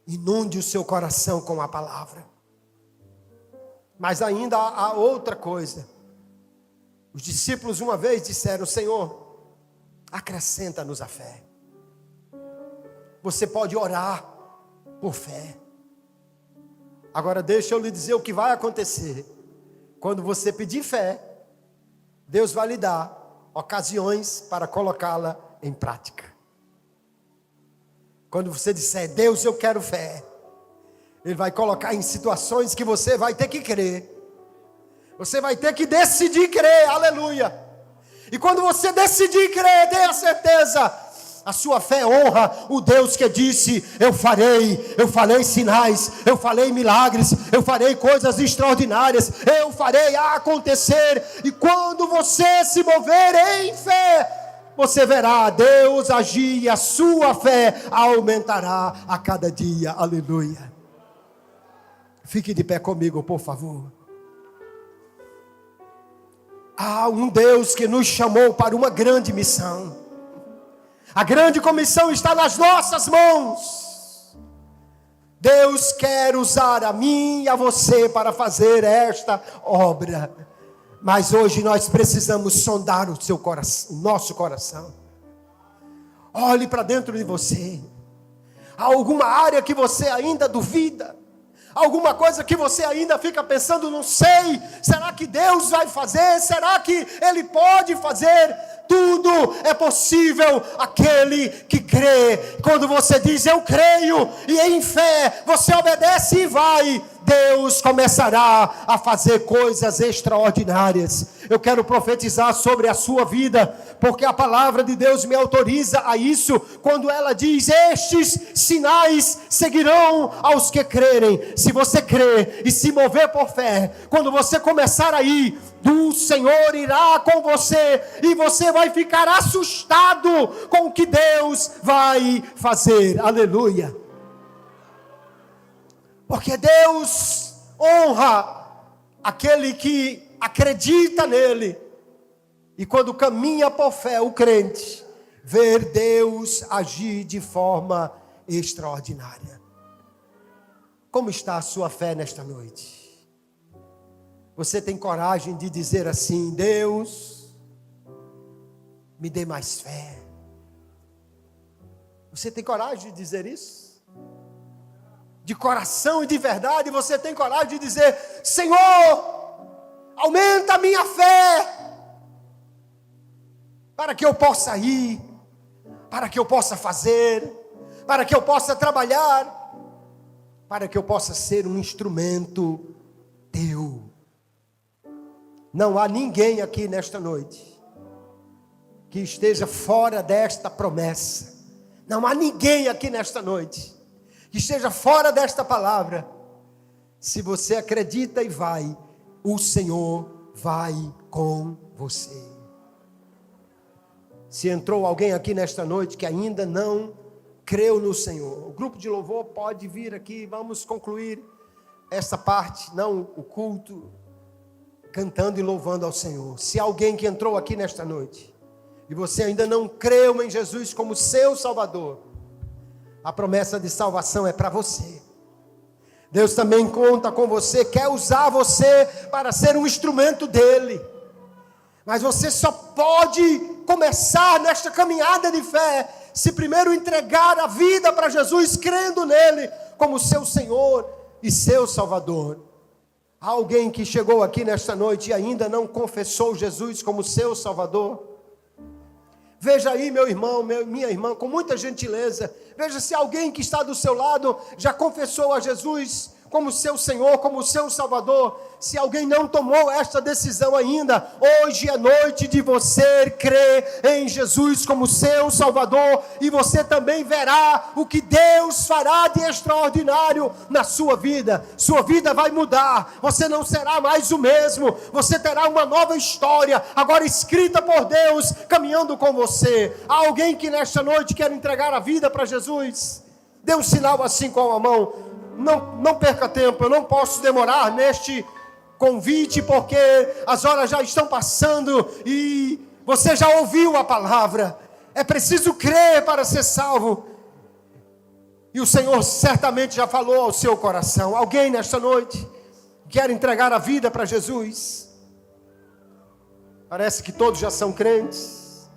Inunde o seu coração com a palavra. Mas ainda há outra coisa. Os discípulos uma vez disseram: Senhor, acrescenta-nos a fé. Você pode orar por fé. Agora deixa eu lhe dizer o que vai acontecer. Quando você pedir fé, Deus vai lhe dar ocasiões para colocá-la em prática. Quando você disser: Deus, eu quero fé, Ele vai colocar em situações que você vai ter que crer. Você vai ter que decidir crer, aleluia. E quando você decidir crer, tenha certeza, a sua fé honra o Deus que disse: eu farei sinais, eu farei milagres, eu farei coisas extraordinárias, eu farei acontecer. E quando você se mover em fé, você verá Deus agir e a sua fé aumentará a cada dia, aleluia. Fique de pé comigo, por favor. Há um Deus que nos chamou para uma grande missão. A grande comissão está nas nossas mãos. Deus quer usar a mim e a você para fazer esta obra. Mas hoje nós precisamos sondar o seu coração, o nosso coração. Olhe para dentro de você. Há alguma área que você ainda duvida? Alguma coisa que você ainda fica pensando: não sei, será que Deus vai fazer? Será que Ele pode fazer? Tudo é possível aquele que crê. Quando você diz: eu creio, e em fé você obedece e vai, Deus começará a fazer coisas extraordinárias. Eu quero profetizar sobre a sua vida, porque a palavra de Deus me autoriza a isso, quando ela diz: estes sinais seguirão aos que crerem. Se você crer e se mover por fé, quando você começar a ir, o Senhor irá com você, e você vai ficar assustado com o que Deus vai fazer. Aleluia. Porque Deus honra aquele que acredita nele. E quando caminha por fé, o crente, ver Deus agir de forma extraordinária. Como está a sua fé nesta noite? Você tem coragem de dizer assim: Deus, me dê mais fé? Você tem coragem de dizer isso? De coração e de verdade, você tem coragem de dizer: Senhor, aumenta a minha fé, para que eu possa ir, para que eu possa fazer, para que eu possa trabalhar, para que eu possa ser um instrumento teu. Não há ninguém aqui nesta noite que esteja fora desta promessa. Não há ninguém aqui nesta noite que esteja fora desta palavra. Se você acredita e vai, o Senhor vai com você. Se entrou alguém aqui nesta noite que ainda não creu no Senhor, o grupo de louvor pode vir aqui, vamos concluir essa parte, não o culto, cantando e louvando ao Senhor. Se alguém que entrou aqui nesta noite e você ainda não creu em Jesus como seu Salvador, a promessa de salvação é para você. Deus também conta com você, quer usar você para ser um instrumento dele. Mas você só pode começar nesta caminhada de fé se primeiro entregar a vida para Jesus, crendo nele como seu Senhor e seu Salvador. Há alguém que chegou aqui nesta noite e ainda não confessou Jesus como seu Salvador? Veja aí, meu irmão, minha irmã, com muita gentileza, veja se alguém que está do seu lado já confessou a Jesus como seu Senhor, como seu Salvador. Se alguém não tomou esta decisão ainda, hoje é noite de você crer em Jesus como seu Salvador, e você também verá o que Deus fará de extraordinário na sua vida. Sua vida vai mudar, você não será mais o mesmo, você terá uma nova história, agora escrita por Deus, caminhando com você. Há alguém que nesta noite quer entregar a vida para Jesus? Dê um sinal assim com a mão. Não perca tempo, eu não posso demorar neste convite, porque as horas já estão passando e você já ouviu a palavra. É preciso crer para ser salvo, e o Senhor certamente já falou ao seu coração. Alguém nesta noite quer entregar a vida para Jesus? Parece que todos já são crentes.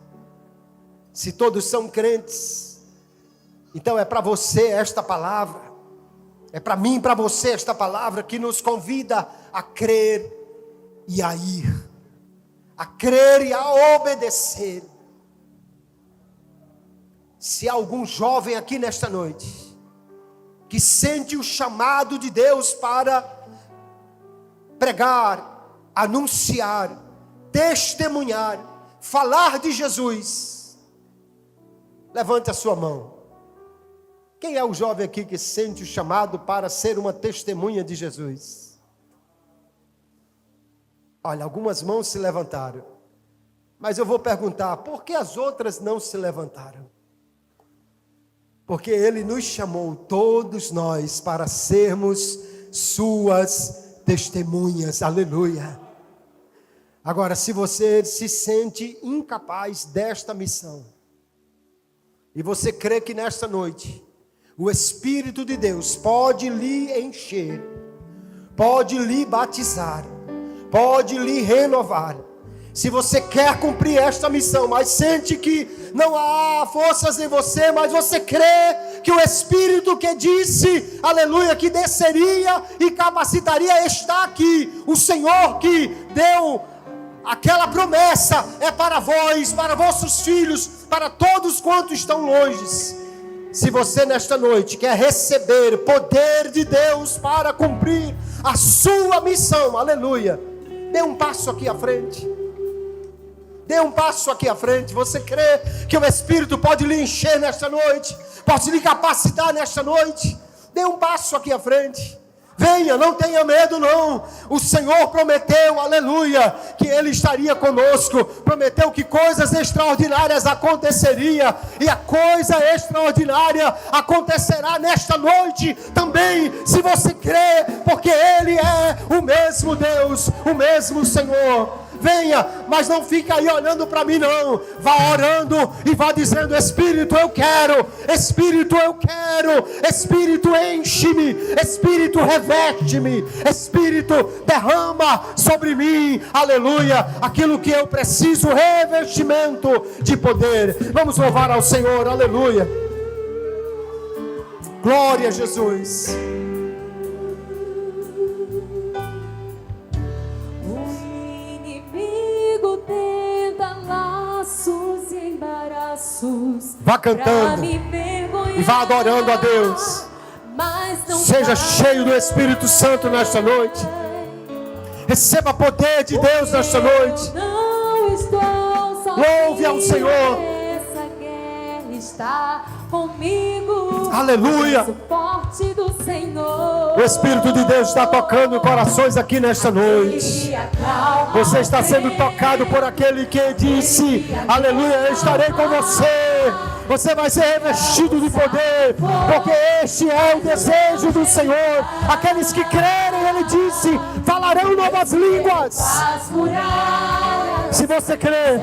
Se todos são crentes, então é para você esta palavra. É para mim e para você esta palavra que nos convida a crer e a ir, a crer e a obedecer. Se há algum jovem aqui nesta noite que sente o chamado de Deus para pregar, anunciar, testemunhar, falar de Jesus, levante a sua mão. Quem é o jovem aqui que sente o chamado para ser uma testemunha de Jesus? Olha, algumas mãos se levantaram. Mas eu vou perguntar, por que as outras não se levantaram? Porque Ele nos chamou, todos nós, para sermos suas testemunhas. Aleluia. Agora, se você se sente incapaz desta missão, e você crê que nesta noite o Espírito de Deus pode lhe encher, pode lhe batizar, pode lhe renovar. Se você quer cumprir esta missão, mas sente que não há forças em você, mas você crê que o Espírito que disse, aleluia, que desceria e capacitaria, está aqui. O Senhor que deu aquela promessa é para vós, para vossos filhos, para todos quantos estão longe. Se você nesta noite quer receber poder de Deus para cumprir a sua missão, aleluia, dê um passo aqui à frente. Dê um passo aqui à frente. Você crê que o Espírito pode lhe encher nesta noite, pode lhe capacitar nesta noite? Dê um passo aqui à frente. Venha, não tenha medo não. O Senhor prometeu, aleluia, que Ele estaria conosco. Prometeu que coisas extraordinárias aconteceriam. E a coisa extraordinária acontecerá nesta noite também, se você crê, porque Ele é o mesmo Deus, o mesmo Senhor. Venha, mas não fica aí olhando para mim não. Vá orando e vá dizendo: Espírito, eu quero. Espírito, eu quero. Espírito, enche-me. Espírito, reveste-me. Espírito, derrama sobre mim, aleluia, aquilo que eu preciso, revestimento de poder. Vamos louvar ao Senhor, aleluia. Glória a Jesus. Vá cantando e vá adorando a Deus. Seja cheio do Espírito Santo nesta noite. Receba poder de Deus nesta noite. Louve ao Senhor. Aleluia. O Espírito de Deus está tocando corações aqui nesta noite. Você está sendo tocado por aquele que disse: aleluia, eu estarei com você. Você vai ser revestido de poder, porque este é o desejo do Senhor. Aqueles que crerem, Ele disse, falarão novas línguas. Se você crer,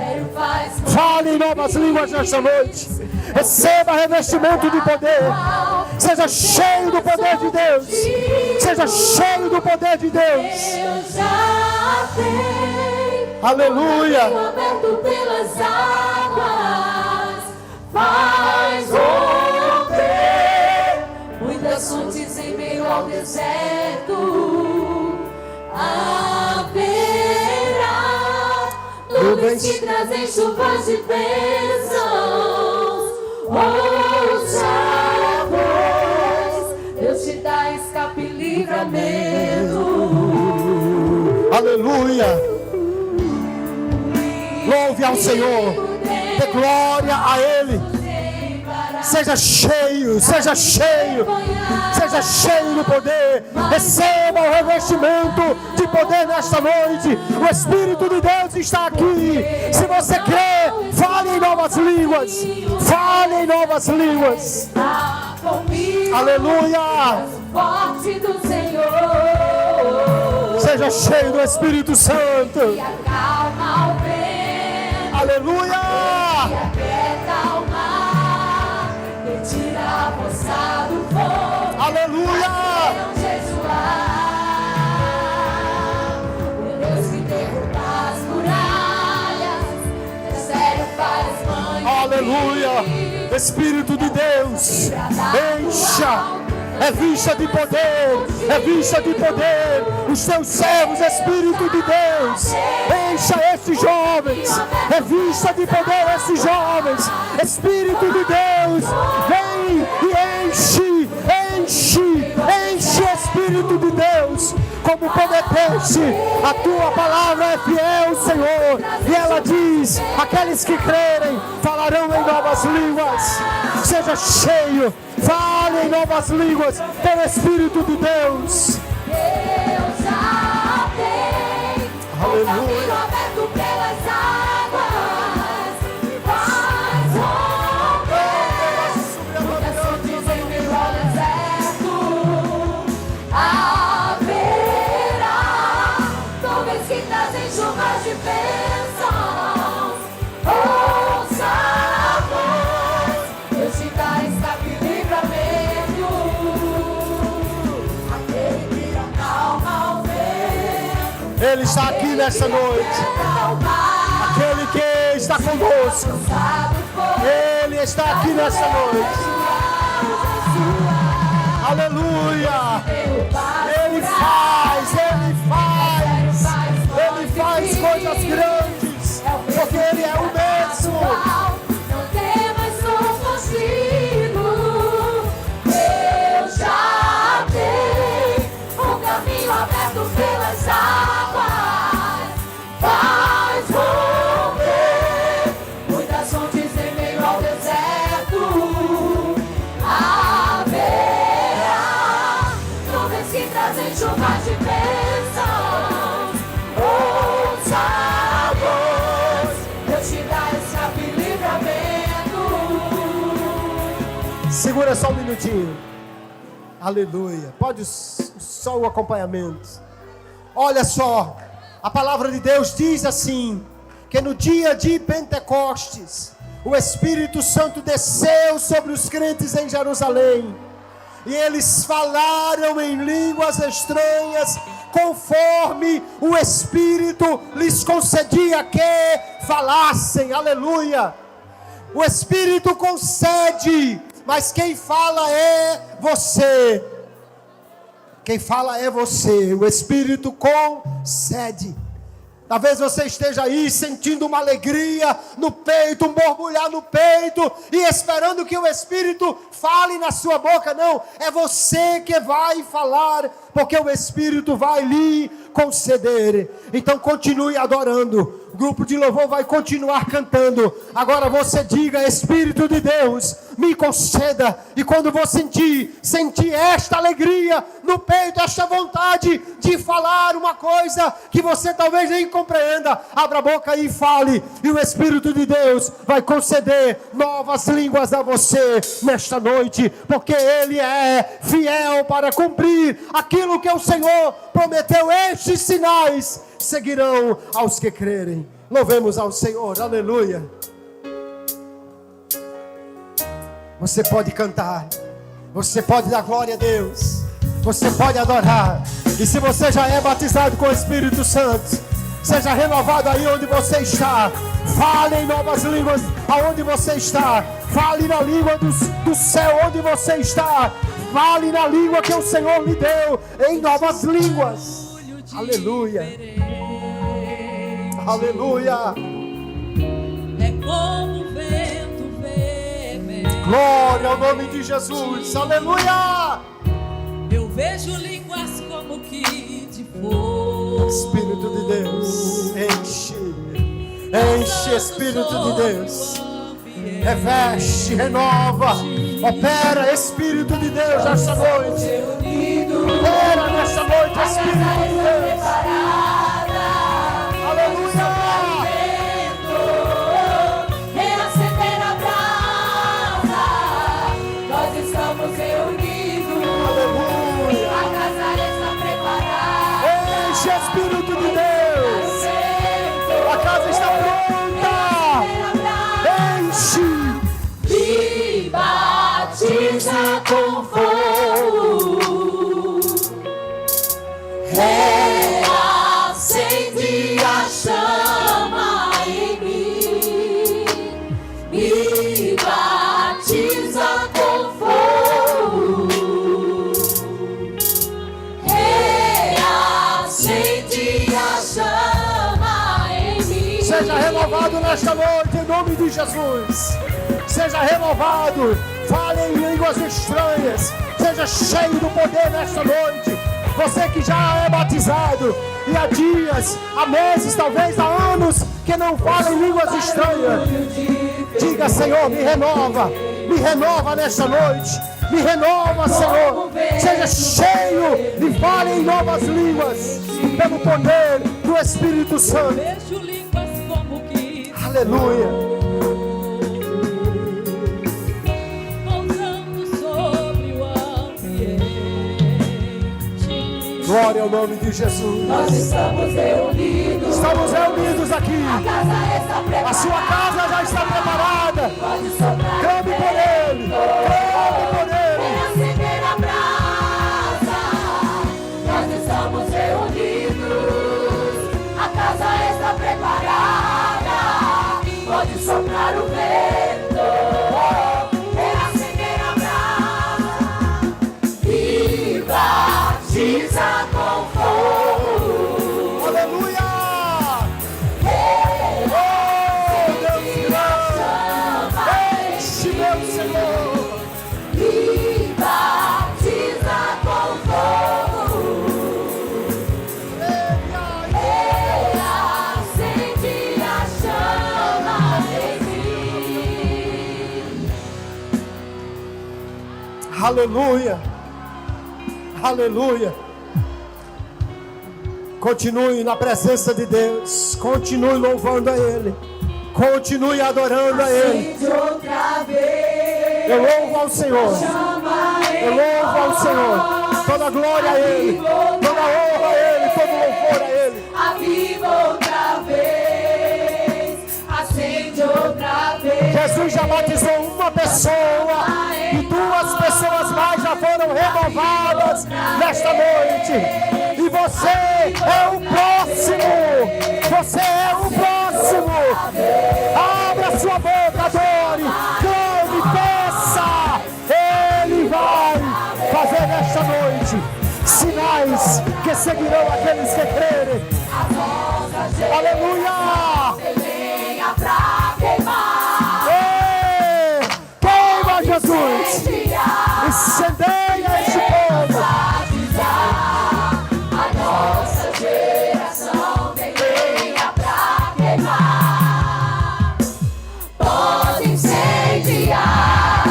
fale em novas línguas nesta noite. Receba revestimento de poder. Seja cheio do poder de Deus. Seja cheio do poder de Deus. Aleluia. Aberto pelas águas, faz romper muitas fontes em meio ao deserto. Haverá nuvens que trazem chuvas de bênçãos. Ouça a voz, Deus te dá escape e livramento. Aleluia. Louve ao Senhor, dê glória a Ele. Seja cheio, seja cheio, seja cheio do poder. Receba o revestimento de poder nesta noite. O Espírito de Deus está aqui. Se você crê, fale em novas línguas. Fale em novas línguas. Aleluia. Forte do Senhor. Seja cheio do Espírito Santo. E acalma o vento. Aleluia! E aquieta o mar, retira a força do fogo. Aleluia! Não jejuar. O Deus que derruba as muralhas, é sério, faz mãe. Aleluia! Espírito de Deus, encha. É vista de poder, é vista de poder. Os seus servos, Espírito de Deus, encha esses jovens. É vista de poder esses jovens. Espírito de Deus, vem e enche, enche, enche, Espírito de Deus. Como prometeste, a tua palavra é fiel, Senhor. E ela diz: aqueles que crerem falarão em novas línguas. Seja cheio, fale em novas línguas pelo Espírito de Deus. Deus já tem o caminho aberto pelas águas, faz romper muitas fontes em meio ao deserto. Haverá nuvens que trazem chuvas de bênçãos. Ouça a voz, Deus te dá escape e livramento. Aquele que acalma o vento. Ele está aqui nessa noite. Aquele que está conosco. Ele está aqui nessa noite. Aleluia. Ele faz coisas grandes, porque Ele é o mesmo. Não temas, sou contigo. salvos. Deus te dá escape e livramento. Segura só um minutinho. Aleluia. Pode só o acompanhamento. Olha só, a palavra de Deus diz assim, que no dia de Pentecostes, o Espírito Santo desceu sobre os crentes em Jerusalém, e eles falaram em línguas estranhas, conforme o Espírito lhes concedia que falassem. Aleluia. O Espírito concede, mas quem fala é você. Quem fala é você. O Espírito concede. Talvez você esteja aí sentindo uma alegria no peito, um borbulhar no peito, e esperando que o Espírito fale na sua boca. Não, é você que vai falar, porque o Espírito vai lhe conceder. Então continue adorando. O grupo de louvor vai continuar cantando. Agora você diga: Espírito de Deus, me conceda. E quando você sentir esta alegria no peito, esta vontade de falar uma coisa que você talvez nem compreenda, abra a boca e fale, e o Espírito de Deus vai conceder novas línguas a você nesta noite, porque Ele é fiel para cumprir aquilo que o Senhor prometeu. Estes sinais seguirão aos que crerem. Louvemos ao Senhor, aleluia. Você pode cantar, você pode dar glória a Deus, você pode adorar. E se você já é batizado com o Espírito Santo, seja renovado aí onde você está. Fale em novas línguas aonde você está. Fale na língua do céu onde você está. Fale na língua que o Senhor lhe deu, em novas línguas. Aleluia. Aleluia. É como o vento vermelho. Glória ao nome de Jesus. Aleluia. Eu vejo línguas como que de fogo. Espírito de Deus, enche, Espírito de Deus. Reveste, renova, opera, Espírito de Deus, nesta noite. Opera nesta noite, Espírito de Deus. Aleluia. Reacender a brasa, nós estamos reunidos. Aleluia. A casa está preparada. Enche, Espírito de Deus. A casa está pronta. Enche. Me batiza com fogo, reacende a chama em mim. Me batiza com fogo, reacende a chama em mim. Seja renovado nesta noite, em nome de Jesus. Seja renovado, fale em línguas estranhas, seja cheio do poder nesta noite. Você que já é batizado e há dias, há meses, talvez há anos que não fala em línguas estranhas, diga: Senhor, me renova nesta noite, me renova, Senhor. Seja cheio e fale em novas línguas pelo poder do Espírito Santo. Vejo línguas como que Aleluia. pousando sobre o ambiente. Glória ao nome de Jesus. Nós estamos reunidos. Estamos reunidos aqui. A casa está preparada. A sua casa já está preparada. Pode soprar. Clame por Ele. Clame por Ele. Reacender a brasa. Nós estamos reunidos. A casa está preparada. Pode soprar o vento. Reacender a brasa. E batiza com fogo. Aleluia. Enche, meu Senhor. E batiza com fogo. Reacende a chama em mim. Aleluia. Aleluia. Continue na presença de Deus. Continue louvando a Ele. Continue adorando a Ele. Outra vez. Eu louvo ao Senhor. Eu louvo ao Senhor. Toda glória a Ele. Toda honra a Ele. Todo louvor a Ele. Aviva outra vez. Acende outra vez. Jesus já batizou uma pessoa. E 2 pessoas mais já foram renovadas nesta noite. E você é o próximo. Você é o próximo. Abra sua boca, adore, clame, peça. Ele vai fazer nesta noite sinais que seguirão aqueles que crerem. Aleluia! Venha pra queimar. Queima, Jesus! Incendeia este povo! A nossa geração tem lenha pra queimar. Pode incendiar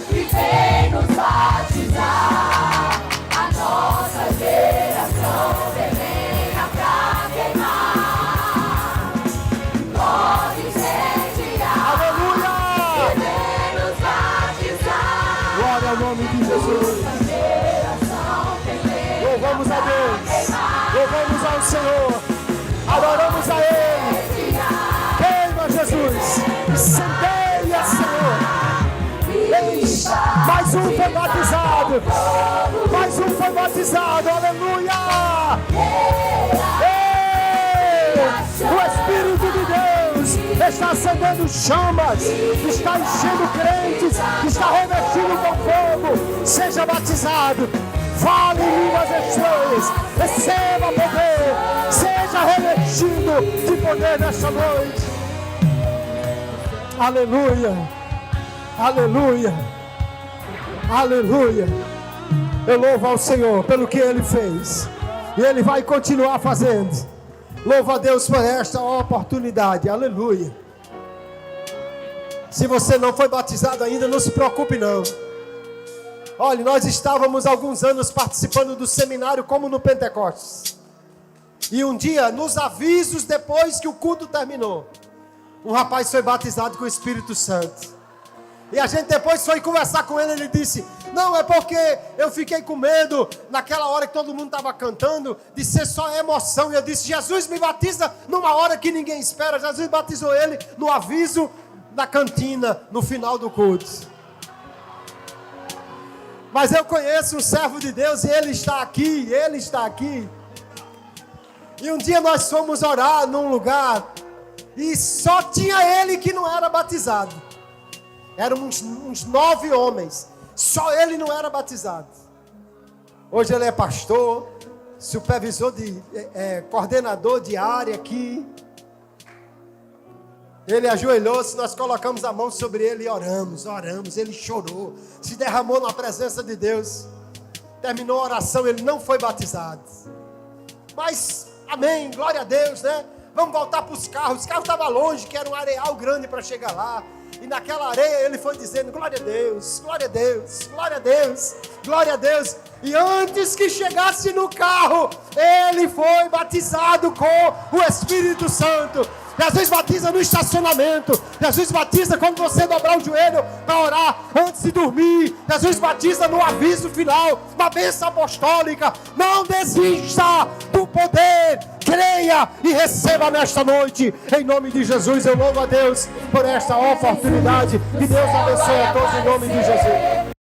e vem nos batizar. A nossa geração tem lenha pra queimar. Pode incendiar Aleluia! e vem nos batizar. Glória ao nome de Jesus! Louvamos a Deus! Louvamos ao Senhor! Adoramos a Ele! Queima, Jesus! Incendeia, Senhor! Mais um foi batizado! Mais um foi batizado! Aleluia! Ei! O Espírito de Deus está acendendo chamas, está enchendo crentes, está revestindo com fogo. Seja batizado, fale em línguas estranhas, receba poder, seja revestido de poder nesta noite. Aleluia, aleluia, aleluia. Eu louvo ao Senhor pelo que Ele fez e Ele vai continuar fazendo. Louvo a Deus por esta oportunidade, aleluia. Se você não foi batizado ainda, não se preocupe não. Olha, nós estávamos há alguns anos participando do seminário como no Pentecostes. E um dia, nos avisos, depois que o culto terminou, um rapaz foi batizado com o Espírito Santo. E a gente depois foi conversar com ele, ele disse: não, é porque eu fiquei com medo, naquela hora que todo mundo estava cantando, de ser só emoção. E eu disse: Jesus me batiza numa hora que ninguém espera. Jesus batizou ele no aviso da cantina, no final do culto. Mas eu conheço um servo de Deus e ele está aqui, ele está aqui. E um dia nós fomos orar num lugar e só tinha ele que não era batizado. Eram uns 9 homens, só ele não era batizado. Hoje ele é pastor, supervisor coordenador de área aqui. Ele ajoelhou-se, nós colocamos a mão sobre ele e oramos. Ele chorou, se derramou na presença de Deus. Terminou a oração, ele não foi batizado. Mas, amém, glória a Deus, né? Vamos voltar para os carros estavam longe, que era um areal grande para chegar lá. E naquela areia ele foi dizendo: glória a Deus, glória a Deus, glória a Deus, glória a Deus. E antes que chegasse no carro, ele foi batizado com o Espírito Santo. Jesus batiza no estacionamento. Jesus batiza quando você dobrar o joelho para orar antes de dormir. Jesus batiza no aviso final, na bênção apostólica. Não desista do poder. Creia e receba nesta noite. Em nome de Jesus, eu louvo a Deus por esta oportunidade. Que Deus abençoe a todos em nome de Jesus.